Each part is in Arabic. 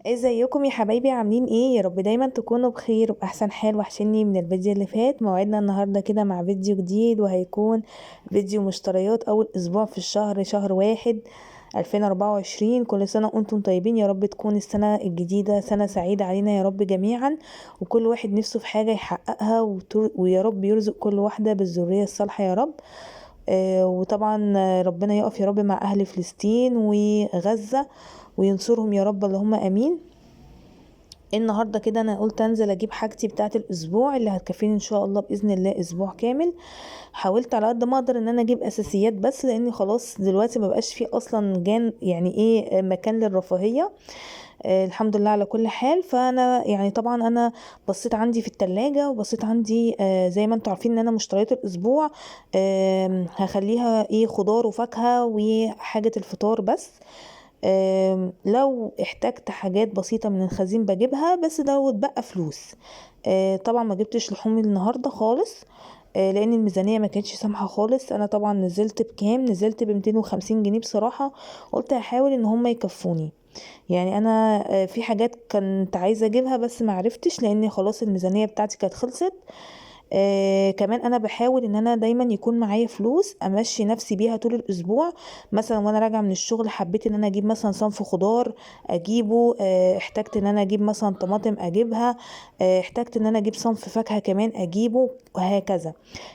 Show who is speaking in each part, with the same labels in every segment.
Speaker 1: ازيكم يا حبايبي؟ عاملين ايه؟ يا رب دايما تكونوا بخير وبأحسن حال. وحشني من الفيديو اللي فات. موعدنا النهاردة كده مع فيديو جديد، وهيكون فيديو مشتريات اول اسبوع في الشهر، شهر 1 2024. كل سنة وانتم طيبين، يا رب تكون السنة الجديدة سنة سعيدة علينا يا رب جميعا، وكل واحد نفسه في حاجة يحققها، ويا رب يرزق كل واحدة بالذرية الصالحة يا رب. وطبعا ربنا يقف يا رب مع أهل فلسطين وغزة وينصرهم يا رب، اللهم امين. النهارده كده انا قلت انزل اجيب حاجتي بتاعه الاسبوع اللي هتكفيني ان شاء الله باذن الله اسبوع كامل. حاولت على قد ما اقدر ان انا اجيب اساسيات بس، لاني خلاص دلوقتي مبقاش فيه اصلا يعني ايه مكان للرفاهيه. الحمد لله على كل حال. فانا يعني طبعا انا بصيت عندي في التلاجة، وبصيت عندي زي ما انتوا عارفين ان انا مشتريات الاسبوع هخليها ايه خضار وفاكهة وحاجة الفطار بس. لو احتجت حاجات بسيطة من الخزين بجيبها، بس لو اتبقى فلوس. طبعا ما جبتش لحوم النهاردة خالص، لان الميزانية ما كانتش سامحة خالص. انا طبعا نزلت بكام؟ نزلت ب250 جنيه بصراحة. قلت هحاول ان هم يكفوني. يعني انا في حاجات كنت عايزة اجيبها بس ما عرفتش، لان خلاص الميزانية بتاعتي كانت خلصت. كمان انا بحاول ان انا دايما يكون معايا فلوس امشي نفسي بيها طول الاسبوع. مثلا وانا راجعه من الشغل حبيت ان انا اجيب مثلا صنف خضار اجيبه، احتجت ان انا اجيب مثلا طماطم اجيبها، احتجت ان انا اجيب صنف فاكهه كمان اجيبه، وهكذا.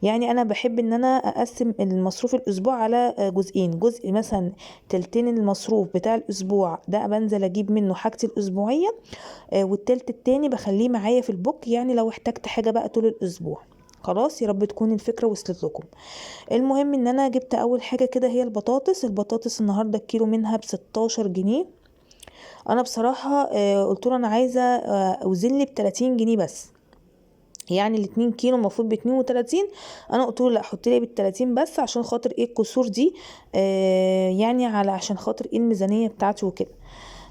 Speaker 1: يعني انا بحب ان انا اقسم المصروف الاسبوع على جزئين. جزء مثلا تلتين المصروف بتاع الاسبوع ده بنزل اجيب منه حاجتي الاسبوعيه، والتلت التاني بخليه معايا في البوك، يعني لو احتجت حاجة بقى طول الاسبوع. خلاص، يا رب تكون الفكرة وصلت لكم. المهم ان انا جبت اول حاجة كده هي البطاطس النهاردة الكيلو منها ب16 جنيه. انا بصراحة قلت له انا عايزة اوزن لي ب30 جنيه بس. يعني ال2 كيلو المفروض ب32، انا قلت له لا حط لي ب30 بس، عشان خاطر ايه الكسور دي، يعني على عشان خاطر ايه الميزانية بتاعتي وكده.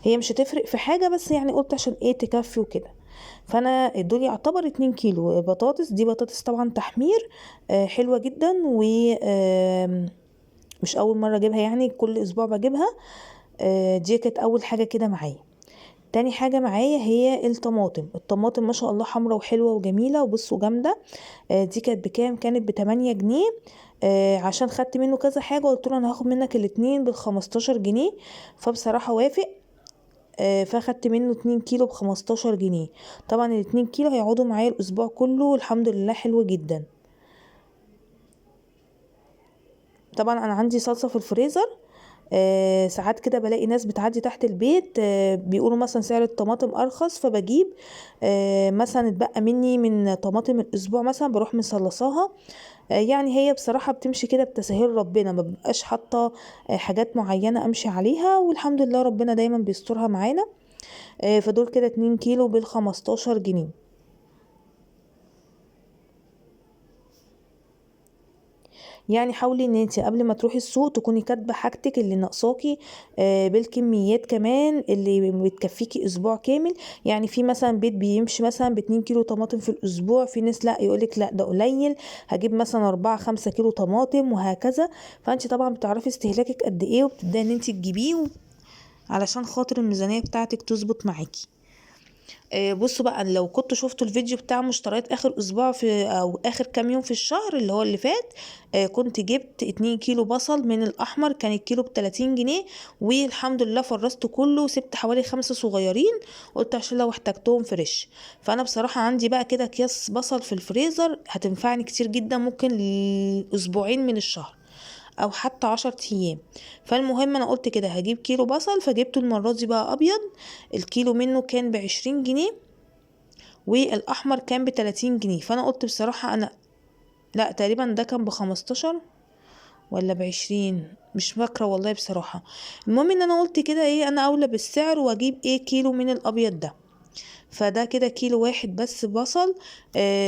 Speaker 1: هي مش هتفرق في حاجة، بس يعني قلت عشان ايه تكفي وكده. فانا دول يعتبر 2 كيلو بطاطس. دي بطاطس طبعا تحمير، حلوة جدا، و مش اول مرة اجيبها، يعني كل اسبوع بجيبها. دي كانت اول حاجة كده معايا. تاني حاجة معايا هي الطماطم ما شاء الله حمرا وحلوة وجميلة وبصوا جامدة. دي كانت بكام؟ كانت ب8 جنيه. عشان خدت منه كذا حاجة قلت له انا هاخد منك الاتنين ب15 جنيه. فبصراحة وافق. فاخدت منه 2 كيلو ب15 جنيه. طبعا ال2 كيلو هيقعدوا معايا الاسبوع كله، الحمد لله حلو جدا. طبعا انا عندي صلصة في الفريزر. ساعات كده بلاقي ناس بتعدي تحت البيت بيقولوا مثلا سعر الطماطم ارخص، فبجيب مثلا اتبقى مني من طماطم الاسبوع مثلا بروح مصلصاها. يعني هي بصراحة بتمشي كده بتسهيل ربنا، ما ببقاش حاطة حاجات معينة امشي عليها، والحمد لله ربنا دايما بيسترها معانا. فدول كده 2 كيلو بال15 جنيه. يعني حاولي ان انت قبل ما تروحي السوق تكوني كاتبه حاجتك اللي ناقصاكي، بالكميات كمان اللي بتكفيكي اسبوع كامل. يعني في مثلا بيت بيمشي مثلا ب2 كيلو طماطم في الاسبوع، في ناس لا يقولك لا ده قليل، هجيب مثلا 4 5 كيلو طماطم وهكذا. فانت طبعا بتعرفي استهلاكك قد ايه، وبتبداي ان انت تجيبيه علشان خاطر الميزانيه بتاعتك تظبط معاكي. بصوا بقى، لو كنتوا شفتوا الفيديو بتاع مشتريات اخر اسبوع في او اخر كام يوم في الشهر اللي هو اللي فات، كنت جبت 2 كيلو بصل من الاحمر، كان الكيلو ب30 جنيه. والحمد لله فرست كله وسبت حوالي 5 صغيرين، قلت عشان لو احتجتهم فريش. فانا بصراحة عندي بقى كده اكياس بصل في الفريزر هتنفعني كتير جدا، ممكن لاسبوعين من الشهر او حتى 10 ايام. فالمهم انا قلت كده هجيب كيلو بصل، فجبته المرة دي بقى ابيض. الكيلو منه كان ب20 جنيه، والاحمر كان ب30 جنيه. فانا قلت بصراحة انا، لا تقريبا ده كان ب15 ولا ب20، مش فاكرة والله بصراحة. المهم ان انا قلت كده ايه، انا اولى بالسعر واجيب ايه كيلو من الابيض ده. فده كده كيلو واحد بس بصل.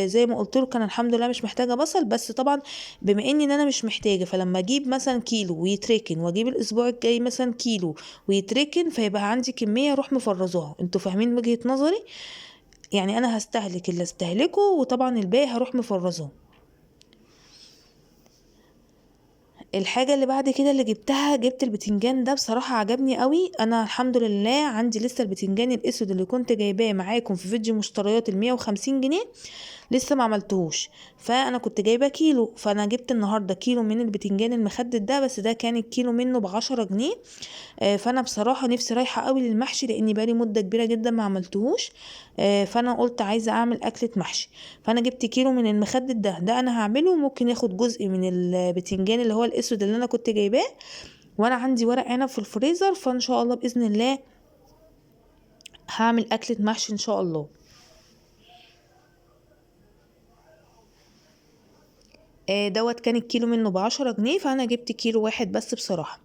Speaker 1: زي ما قلت له كان الحمد لله مش محتاجه بصل، بس طبعا بما اني ان انا مش محتاجه، فلما اجيب مثلا كيلو ويتركن، واجيب الاسبوع الجاي مثلا كيلو ويتركن، فيبقى عندي كميه اروح مفرزاها. انتوا فاهمين وجهه نظري؟ يعني انا هستهلك اللي استهلكه، وطبعا الباقي هروح مفرزاه. الحاجة اللي بعد كده اللي جبتها، جبت البتنجان ده بصراحة عجبني قوي. انا الحمد لله عندي لسه البتنجان الاسود اللي كنت جايباه معاكم في فيديو مشتريات ال150 جنيه لسه ما عملتهوش. فانا كنت جايبه كيلو، فانا جبت النهارده كيلو من البتنجان المخدد ده، بس ده كان الكيلو منه ب10 جنيه. فانا بصراحه نفسي رايحه قوي للمحشي، لاني بقالي مده كبيره جدا ما عملتهوش. فانا قلت عايزه اعمل اكله محشي. فانا جبت كيلو من المخدد ده انا هعمله. ممكن ياخد جزء من البتنجان اللي هو الاسود اللي انا كنت جايباه، وانا عندي ورق عنب في الفريزر، فان شاء الله باذن الله هعمل اكله محشي ان شاء الله. دوت كان الكيلو منه ب10 جنيه، فانا جبت كيلو واحد بس بصراحه.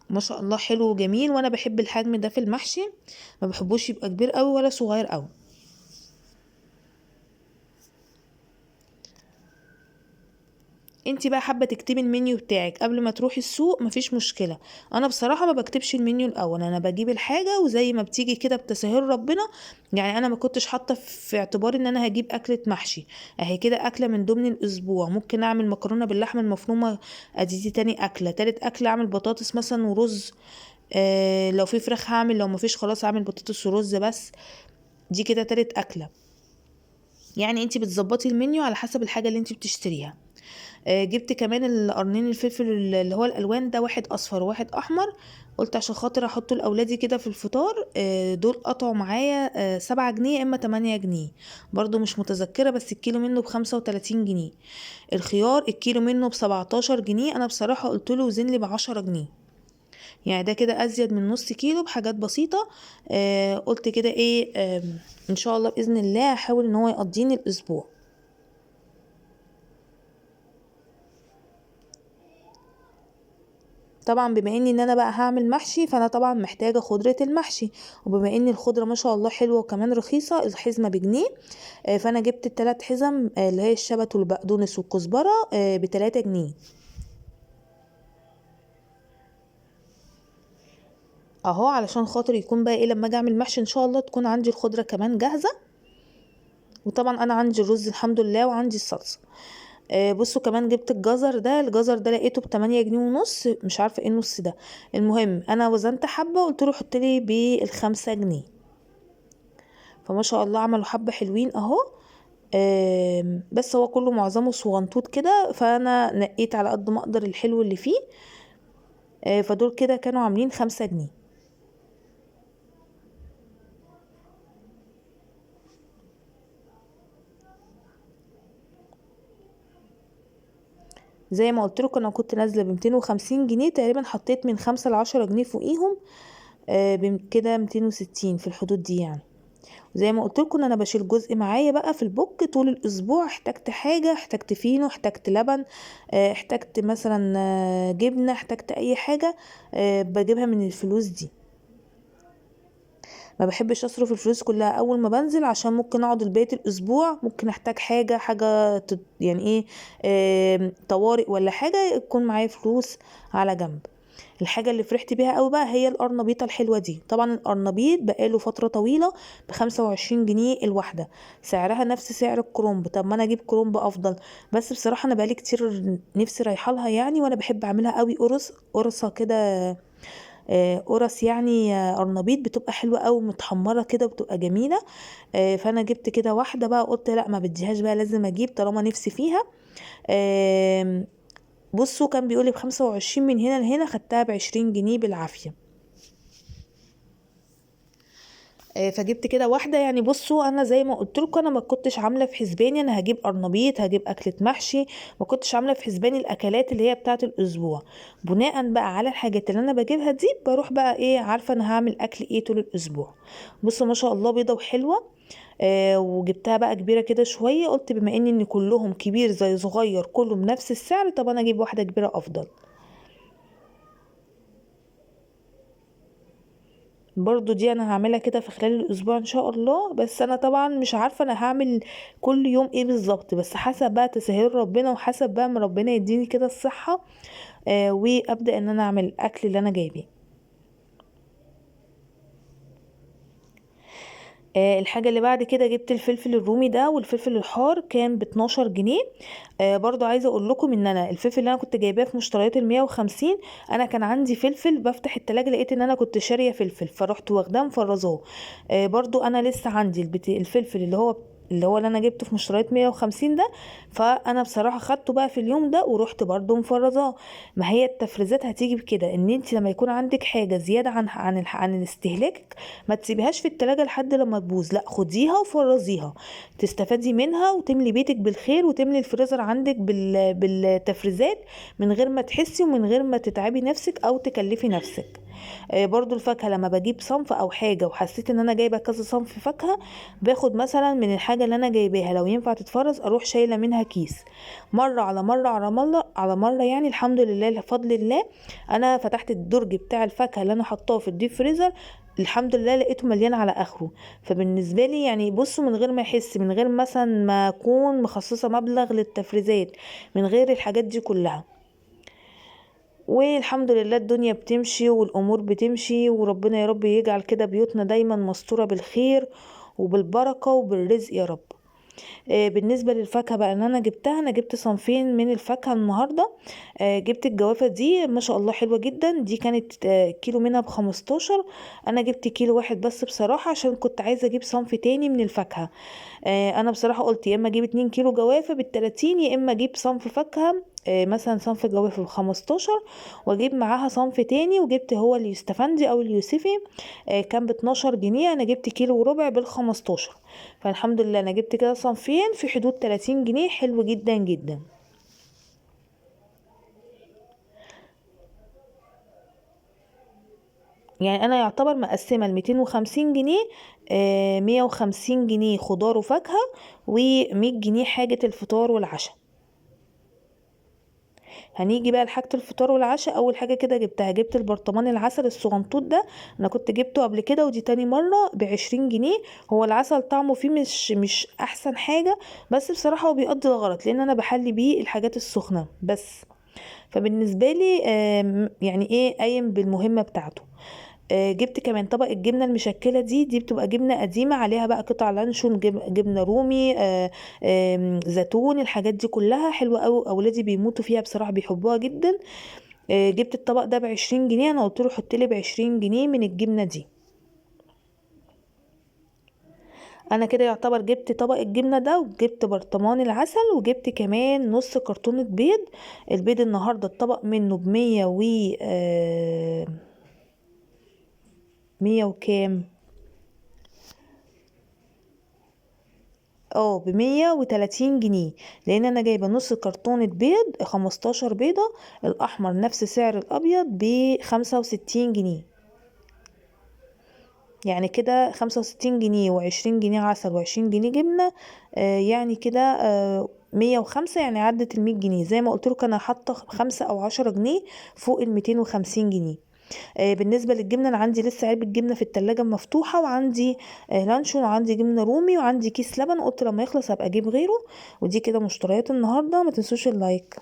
Speaker 1: ما شاء الله حلو وجميل، وانا بحب الحجم ده في المحشي، ما بحبوش يبقى كبير قوي ولا صغير قوي. انتي بقى حابه تكتبي المنيو بتاعك قبل ما تروحي السوق، مفيش مشكله. انا بصراحه ما بكتبش المنيو الاول، انا بجيب الحاجه وزي ما بتيجي كده بتسهيل ربنا. يعني انا ما كنتش حاطه في اعتباري ان انا هجيب اكله محشي. اهي كده اكله من ضمن الاسبوع. ممكن اعمل مكرونه باللحمه المفرومه، ادي دي تاني اكله. تالت اكله اعمل بطاطس مثلا ورز. لو في فراخ هعمل، لو مفيش خلاص هعمل بطاطس ورز بس. دي كده تالت اكله. يعني انتي بتظبطي المنيو على حسب الحاجه اللي انتي بتشتريها. جبت كمان القرنين الفلفل اللي هو الالوان ده، واحد اصفر وواحد احمر. قلت عشان خاطر احطه لاولادي كده في الفطار. دول قطعوا معايا 7 جنيه اما 8 جنيه. برضو مش متذكرة، بس الكيلو منه ب35 جنيه. الخيار الكيلو منه ب17 جنيه. انا بصراحة قلت له وزن لي ب10 جنيه، يعني ده كده ازيد من نص كيلو بحاجات بسيطة. قلت كده ايه، ان شاء الله باذن الله هحاول ان هو يقضيني الاسبوع. طبعا بما اني ان انا بقى هعمل محشي، فانا طبعا محتاجه خضره المحشي. وبما ان الخضره ما شاء الله حلوه وكمان رخيصه، الحزمه بجنيه. فانا جبت الثلاث حزم، اللي هي الشبت والبقدونس والكزبره، ب3 جنيه. اهو علشان خاطر يكون بقى ايه لما اجي اعمل محشي ان شاء الله تكون عندي الخضره كمان جاهزه. وطبعا انا عندي الرز الحمد لله وعندي الصلصه. بصوا كمان جبت الجزر ده لقيته ب8 جنيه ونص، مش عارفه ايه النص ده. المهم انا وزنت حبه، قلت له حط لي ب5 جنيه. فما شاء الله عملوا حبة حلوين اهو. بس هو كله معظمه صغنطوط كده، فانا نقيت على قد ما اقدر الحلو اللي فيه. فدول كده كانوا عاملين 5 جنيه. زي ما قلت لكم انا كنت نازله ب250 جنيه تقريبا، حطيت من 5 ل10 جنيه فوقيهم. كده 260 في الحدود دي يعني. زي ما قلت لكم انا بشيل جزء معايا بقى في البوك طول الاسبوع. احتجت حاجه، احتجت فينو، احتجت لبن، احتجت مثلا جبنه، احتجت اي حاجه، بجيبها من الفلوس دي. ما بحبش اصرف الفلوس كلها اول ما بنزل، عشان ممكن اقعد البيت الاسبوع، ممكن احتاج حاجه يعني ايه، طوارئ ولا حاجه يكون معايا فلوس على جنب. الحاجة اللي فرحت بيها قوي بقى هي القرنبيطة الحلوة دي. طبعا القرنبيط بقاله فترة طويلة ب25 جنيه الواحدة، سعرها نفس سعر الكرنب. طب ما انا اجيب كرنب افضل. بس بصراحة انا بقالي كتير نفسي رايحة لها يعني، وانا بحب اعملها قوي قرصة كده. قرص يعني، قرنبيط بتبقى حلوة قوي متحمرة كده وبتبقى جميلة. فانا جبت كده واحدة بقى، قلت لا ما بديهاش بقى، لازم اجيب طالما نفسي فيها. آم، بصوا كان بيقولي ب25، من هنا لهنا خدتها ب20 جنيه بالعافية. فجبت كده واحدة. يعني بصوا انا زي ما قلت لكم انا ما كنتش عاملة في حسباني انا هجيب قرنبيط هجيب اكلة محشي. ما كنتش عاملة في حسباني الاكلات اللي هي بتاعة الاسبوع. بناء بقى على الحاجات اللي انا بجيبها دي بروح بقى ايه عارفة انا هعمل اكل ايه طول الاسبوع. بصوا ما شاء الله بيضة وحلوة. وجبتها بقى كبيرة كده شوية، قلت بما ان كلهم كبير زي صغير كله بنفس السعر، طب انا اجيب واحدة كبيرة افضل. برضو دي انا هعملها كده في خلال الاسبوع ان شاء الله. بس انا طبعا مش عارفة انا هعمل كل يوم ايه بالظبط، بس حسب بقى تسهيل ربنا وحسب بقى ما ربنا يديني كده الصحة. وابدأ ان انا اعمل الاكل اللي انا جايباه. الحاجة اللي بعد كده جبت الفلفل الرومي ده والفلفل الحار كان ب12 جنيه. برضو عايزة اقول لكم ان انا الفلفل اللي انا كنت جايباه في مشتريات ال150، انا كان عندي فلفل بفتح التلاجة لقيت ان انا كنت شارية فلفل فرحت واخداه مفرزاه. برضو انا لسه عندي الفلفل اللي انا جبته في مشتريات 150 ده، فانا بصراحة خدته بقى في اليوم ده ورحت برضو مفرزاه. ما هي التفريزات هتيجي بكده، ان انت لما يكون عندك حاجة زيادة عن استهلاكك ما تسيبيهاش في التلاجة لحد لما تبوظ، لا خديها وفرزيها تستفادي منها وتملي بيتك بالخير وتملي الفريزر عندك بالتفريزات من غير ما تحسي ومن غير ما تتعبي نفسك او تكلفي نفسك. برضو الفاكهة لما بجيب صنف او حاجة وحسيت ان انا جايبة كذا صنف فاكهة، باخد مثلا من الحاجة اللي انا جايباها لو ينفع تتفرز اروح شايلة منها كيس مرة على مرة على مرة على مرة. يعني الحمد لله بفضل الله انا فتحت الدرج بتاع الفاكهة اللي انا حطاه في الديب فريزر، الحمد لله لقيته مليان على اخره. فبالنسبه لي يعني بصوا من غير ما احس، من غير مثلا ما اكون مخصصه مبلغ للتفريزات، من غير الحاجات دي كلها، والحمد لله الدنيا بتمشي والامور بتمشي، وربنا يا رب يجعل كده بيوتنا دايما مستوره بالخير وبالبركه وبالرزق يا رب. بالنسبة للفاكهة بقى ان انا جبتها، انا جبت صنفين من الفاكهة النهاردة. جبت الجوافة دي ما شاء الله حلوة جدا، دي كانت كيلو منها ب15، انا جبت كيلو واحد بس بصراحة عشان كنت عايزة اجيب صنف تاني من الفاكهة. انا بصراحة قلت يا اما اجيب 2 كيلو جوافة بال30 يا اما اجيب صنف فاكهة مثلا صنف جوافة ب15 واجيب معاها صنف تاني، وجبت هو اليوستفندي او اليوسفي كان ب12 جنيه، انا جبت كيلو وربع بال15. فالحمد لله انا جبت كده صنفين في حدود 30 جنيه، حلو جدا جدا. يعني انا يعتبر مقسمه ال 250 جنيه، 150 جنيه خضار وفاكهه و100 جنيه حاجه الفطار والعشاء. هنيجي بقى لحاجه الفطار والعشاء، اول حاجه كده جبت البرطمان العسل الصغنطوط ده، انا كنت جبته قبل كده ودي تاني مره ب20 جنيه. هو العسل طعمه فيه مش احسن حاجه، بس بصراحه هو بيقضي الغرض لان انا بحلي بيه الحاجات السخنه بس. فبالنسبه لي يعني ايه قايم بالمهمه بتاعته. جبت كمان طبق الجبنه المشكله دي بتبقى جبنه قديمه عليها بقى قطع لانشون، جبنه رومي، زيتون، الحاجات دي كلها حلوه قوي، اولادي بيموتوا فيها بصراحه بيحبوها جدا. جبت الطبق ده ب20 جنيه، انا قلت له حط لي ب20 جنيه من الجبنه دي. انا كده يعتبر جبت طبق الجبنه ده وجبت برطمان العسل وجبت كمان نص كرتونه بيض. البيض النهارده الطبق منه ب100 100 وكام، ب130 جنيه، لان انا جايبه نص كرتونه بيض 15 بيضه، الاحمر نفس سعر الابيض ب65 جنيه. يعني كده 65 جنيه و20 جنيه عسل و20 جنيه جبنه، يعني كده 105، يعني عدت ال100 جنيه. زي ما قلت لكم انا حاطه 5 أو 10 جنيه فوق ال250 جنيه. بالنسبة للجبنة أنا عندي لسه علبة جبنة في التلاجة مفتوحة، وعندي لانشون، وعندي جبنة رومي، وعندي كيس لبن، قلت لما يخلص هبقى أجيب غيره. ودي كده مشتريات النهاردة، ما تنسوش اللايك.